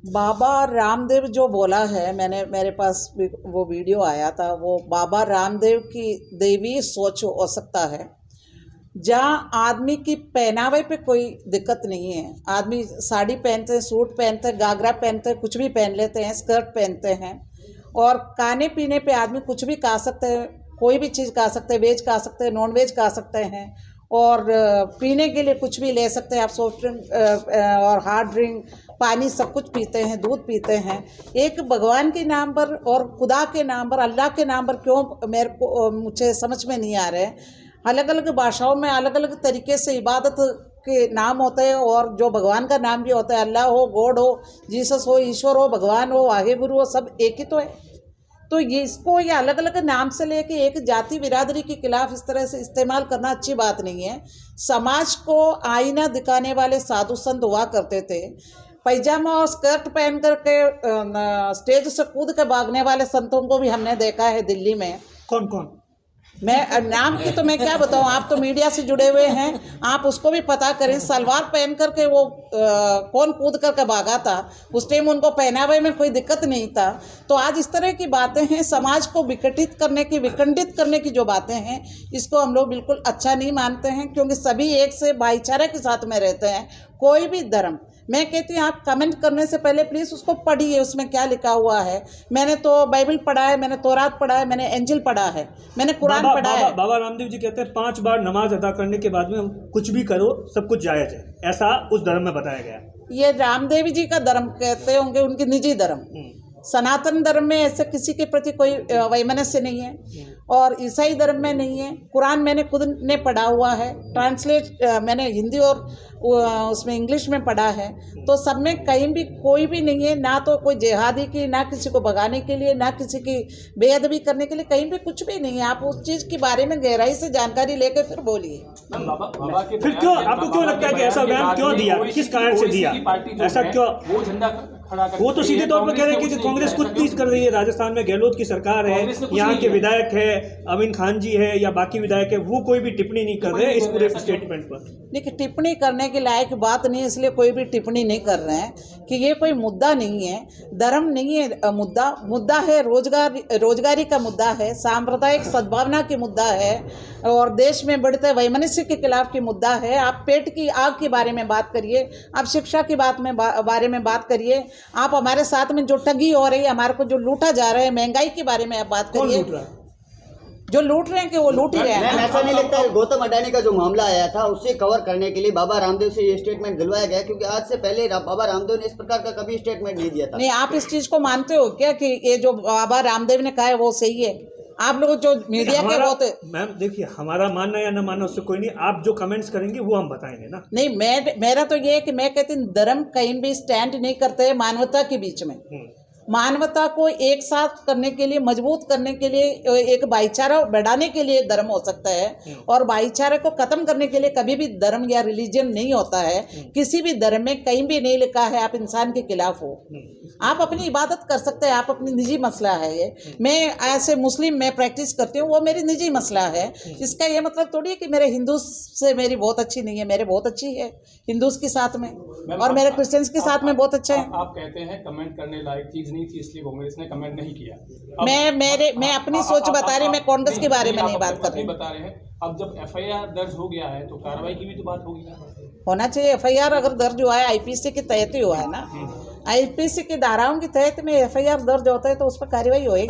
बाबा रामदेव जो बोला है, मेरे पास भी वो वीडियो आया था। वो बाबा रामदेव की दैवी सोच हो सकता है। जहाँ आदमी की पहनावे पे कोई दिक्कत नहीं है, आदमी साड़ी पहनते हैं, सूट पहनते हैं, घाघरा पहनते हैं, कुछ भी पहन लेते हैं, स्कर्ट पहनते हैं, और खाने पीने पे आदमी कुछ भी खा सकते हैं, कोई भी चीज़ खा सकते हैं, वेज खा सकते हैं, नॉन वेज खा सकते हैं, और पीने के लिए कुछ भी ले सकते हैं आप, सॉफ्ट ड्रिंक और हार्ड ड्रिंक, पानी, सब कुछ पीते हैं, दूध पीते हैं। एक भगवान के नाम पर और खुदा के नाम पर, अल्लाह के नाम पर क्यों मुझे समझ में नहीं आ रहे हैं। अलग अलग भाषाओं में अलग अलग तरीके से इबादत के नाम होते हैं, और जो भगवान का नाम भी होता है, अल्लाह हो, गॉड हो, जीसस हो, ईश्वर हो, भगवान हो, आगे गुरु हो, सब एक ही तो है। तो ये इसको ये अलग अलग नाम से लेके एक जाति बिरादरी के खिलाफ इस तरह से इस्तेमाल करना अच्छी बात नहीं है। समाज को आईना दिखाने वाले साधु संत हुआ करते थे। पैजामा और स्कर्ट पहन करके स्टेज से कूद के भागने वाले संतों को भी हमने देखा है दिल्ली में। कौन कौन? मैं नाम की तो मैं क्या बताऊं, आप तो मीडिया से जुड़े हुए हैं, आप उसको भी पता करें। सलवार पहन करके वो कौन कूद करके भागा था, उस टाइम उनको पहनावे में कोई दिक्कत नहीं था। तो आज इस तरह की बातें हैं, समाज को विखंडित करने की जो बातें हैं, इसको हम लोग बिल्कुल अच्छा नहीं मानते हैं, क्योंकि सभी एक से भाईचारे के साथ में रहते हैं। कोई भी धर्म, मैं कहती हूँ आप कमेंट करने से पहले प्लीज़ उसको पढ़िए, उसमें क्या लिखा हुआ है। मैंने तो बाइबल पढ़ा है, मैंने तौरात पढ़ा है, मैंने एंजिल पढ़ा है, मैंने कुरान पढ़ा है। बाबा रामदेव जी कहते हैं 5 बार नमाज अदा करने के बाद में हम कुछ भी करो सब कुछ जायज़ है, ऐसा उस धर्म में बताया गया। ये रामदेव जी का धर्म कहते होंगे, उनकी निजी धर्म। सनातन धर्म में ऐसे किसी के प्रति कोई वैमनस्य नहीं है, और ईसाई धर्म में नहीं है। कुरान मैंने खुद ने पढ़ा हुआ है, ट्रांसलेट मैंने हिंदी और उसमें इंग्लिश में पढ़ा है। तो सब में कहीं भी कोई भी नहीं है, ना तो कोई जिहादी की, ना किसी को भगाने के लिए, ना किसी की बेअदबी करने के लिए, कहीं भी कुछ भी नहीं है। आप उस चीज़ के बारे में गहराई से जानकारी लेकर फिर बोलिए। फिर क्यों आपको क्यों लगता है कि ऐसा बयान क्यों दिया, किस कारण से दिया, ऐसा क्यों? वो तो सीधे तौर पर कह रहे हैं कि कांग्रेस कुछ चीज कर रही है। राजस्थान में गहलोत की सरकार है, यहाँ के विधायक है, अमीन खान जी है या बाकी विधायक है, वो कोई भी टिप्पणी नहीं कर रहे हैं इस पूरे स्टेटमेंट पर। देखिए, टिप्पणी करने के लायक बात नहीं है, इसलिए कोई भी टिप्पणी नहीं कर रहे हैं कि ये कोई मुद्दा नहीं है, धर्म नहीं है मुद्दा है रोजगारी का मुद्दा है, सांप्रदायिक सद्भावना की मुद्दा है, और देश में बढ़ते वैमनस्य के खिलाफ की मुद्दा है। आप पेट की आग के बारे में बात करिए, आप शिक्षा की बारे में बात करिए, आप हमारे साथ में जो ठगी हो रही है, हमारे को जो लूटा जा रहा है, महंगाई के बारे में आप बात करिए। जो लूट रहे हैं कि वो लूट ही रहे हैं। ऐसा नहीं लगता है गौतम अडानी का जो मामला आया था उससे कवर करने के लिए बाबा रामदेव से ये स्टेटमेंट दिलवाया गया, क्योंकि आज से पहले बाबा रामदेव ने इस प्रकार का कभी स्टेटमेंट नहीं दिया था। नहीं, आप इस चीज को मानते हो क्या कि ये जो बाबा रामदेव ने कहा है वो सही है? आप लोग जो मीडिया के होते, मैम देखिए, हमारा मानना या न मानना उससे कोई नहीं, आप जो कमेंट्स करेंगे वो हम बताएंगे ना। नहीं, मेरा तो ये है कि मैं कहती हूँ धर्म कहीं भी स्टैंड नहीं करते हैं मानवता के बीच में। मानवता को एक साथ करने के लिए, मजबूत करने के लिए, एक भाईचारा बढ़ाने के लिए धर्म हो सकता है, और भाईचारे को खत्म करने के लिए कभी भी धर्म या रिलीजन नहीं होता है। किसी भी धर्म में कहीं भी नहीं लिखा है आप इंसान के खिलाफ हो। आप अपनी इबादत कर सकते हैं, आप अपनी निजी मसला है ये। मैं ऐसे मुस्लिम में प्रैक्टिस करती हूँ, वो मेरी निजी मसला है। इसका ये मतलब थोड़ी है कि मेरे हिंदू से मेरी बहुत अच्छी नहीं है, मेरे बहुत अच्छी है हिंदूज के साथ में, और मेरे क्रिश्चियंस के साथ में बहुत अच्छा है। आप कहते हैं कमेंट करने लायक चीज नहीं थी, इसलिए कांग्रेस ने कमेंट नहीं किया। मैं अपनी सोच बता रही, मैं कांग्रेस के बारे में नहीं बात कर रही। बता रहे हैं, अब जब एफआईआर दर्ज हो गया है तो कार्रवाई की भी तो बात होगी, होना चाहिए। एफआईआर अगर दर्ज हुआ है, आईपीसी के तहत ही हुआ है ना, आईपीसी की धाराओं के तहत में एफआईआर दर्ज होता है तो उस पर कार्रवाई होगी।